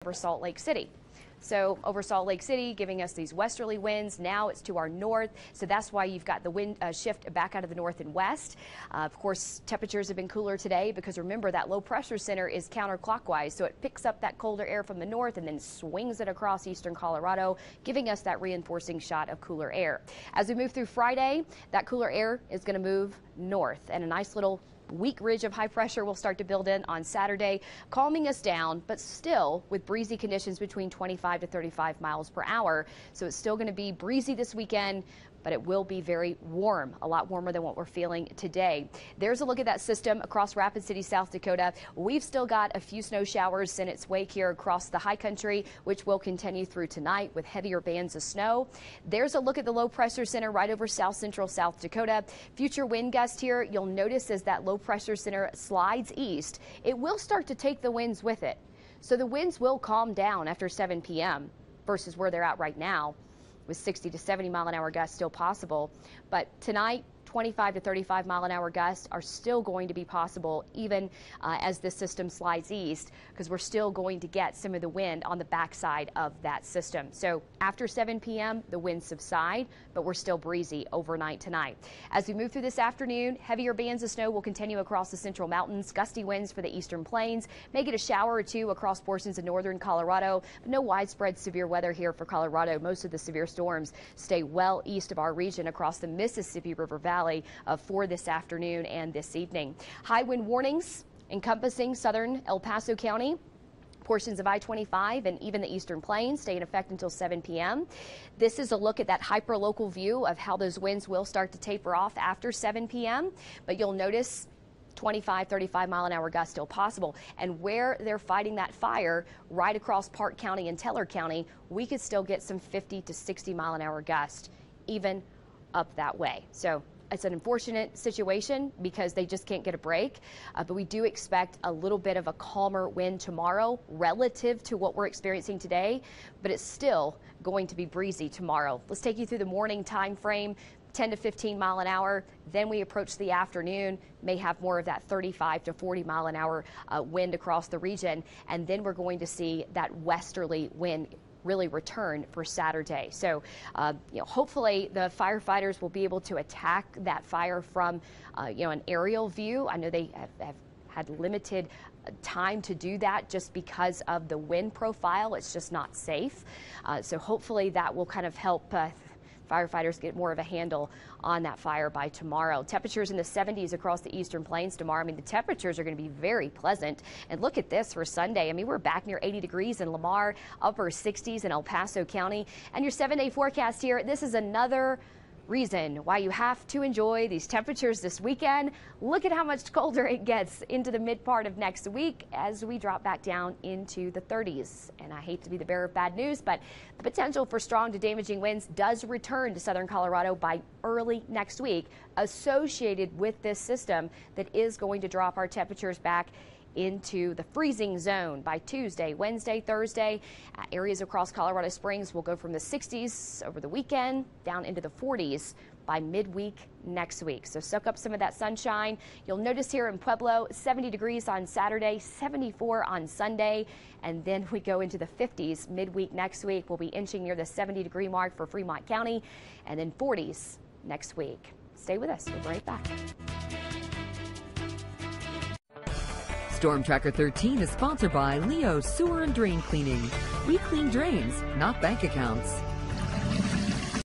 over Salt Lake City. So over Salt Lake City, giving us these westerly winds. Now it's to our north, so that's why you've got the wind shift back out of the north and west. Of course, temperatures have been cooler today because remember that low pressure center is counterclockwise, so it picks up that colder air from the north and then swings it across eastern Colorado, giving us that reinforcing shot of cooler air. As we move through Friday, that cooler air is going to move north, and a nice little weak ridge of high pressure will start to build in on Saturday, calming us down, but still with breezy conditions between 25 to 35 miles per hour. So it's still going to be breezy this weekend, but it will be very warm, a lot warmer than what we're feeling today. There's a look at that system across Rapid City, South Dakota. We've still got a few snow showers in its wake here across the high country, which will continue through tonight with heavier bands of snow. There's a look at the low pressure center right over south central South Dakota. Future wind gusts here, you'll notice as that low pressure center slides east, it will start to take the winds with it. So the winds will calm down after 7 p.m. versus where they're at right now, with 60 to 70 mile an hour gusts still possible. But tonight, 25 to 35 mile an hour gusts are still going to be possible even as this system slides east, because we're still going to get some of the wind on the backside of that system. So after 7 p.m. the winds subside, but we're still breezy overnight tonight. As we move through this afternoon, heavier bands of snow will continue across the central mountains, gusty winds for the eastern plains, may get a shower or two across portions of northern Colorado, but no widespread severe weather here for Colorado. Most of the severe storms stay well east of our region across the Mississippi River Valley for this afternoon and this evening. High wind warnings encompassing southern El Paso County. Portions of I-25 and even the eastern plains stay in effect until 7 p.m. This is a look at that hyperlocal view of how those winds will start to taper off after 7 p.m. But you'll notice 25, 35 mile an hour gusts still possible. And where they're fighting that fire right across Park County and Teller County, we could still get some 50 to 60 mile an hour gusts even up that way. So it's an unfortunate situation because they just can't get a break, but we do expect a little bit of a calmer wind tomorrow relative to what we're experiencing today, but it's still going to be breezy tomorrow. Let's take you through the morning time frame. 10 to 15 mile an hour. Then we approach the afternoon, may have more of that 35 to 40 mile an hour wind across the region. And then we're going to see that westerly wind really return for Saturday. So, hopefully the firefighters will be able to attack that fire from, an aerial view. I know they have had limited time to do that just because of the wind profile. It's just not safe. So hopefully that will kind of help firefighters get more of a handle on that fire by tomorrow. Temperatures in the 70s across the eastern plains tomorrow. I mean, the temperatures are going to be very pleasant. And look at this for Sunday. I mean, we're back near 80 degrees in Lamar, upper 60s in El Paso County. And your 7-day forecast here, this is another reason why you have to enjoy these temperatures this weekend. Look at how much colder it gets into the mid part of next week as we drop back down into the 30s. And I hate to be the bearer of bad news, but the potential for strong to damaging winds does return to southern Colorado by early next week, associated with this system that is going to drop our temperatures back into the freezing zone by Tuesday, Wednesday, Thursday. Areas across Colorado Springs will go from the 60s over the weekend down into the 40s by midweek next week. So soak up some of that sunshine. You'll notice here in Pueblo, 70 degrees on Saturday, 74 on Sunday, and then we go into the 50s midweek next week. We'll be inching near the 70-degree mark for Fremont County, and then 40s next week. Stay with us. We'll be right back. Storm Tracker 13 is sponsored by Leo Sewer and Drain Cleaning. We clean drains, not bank accounts.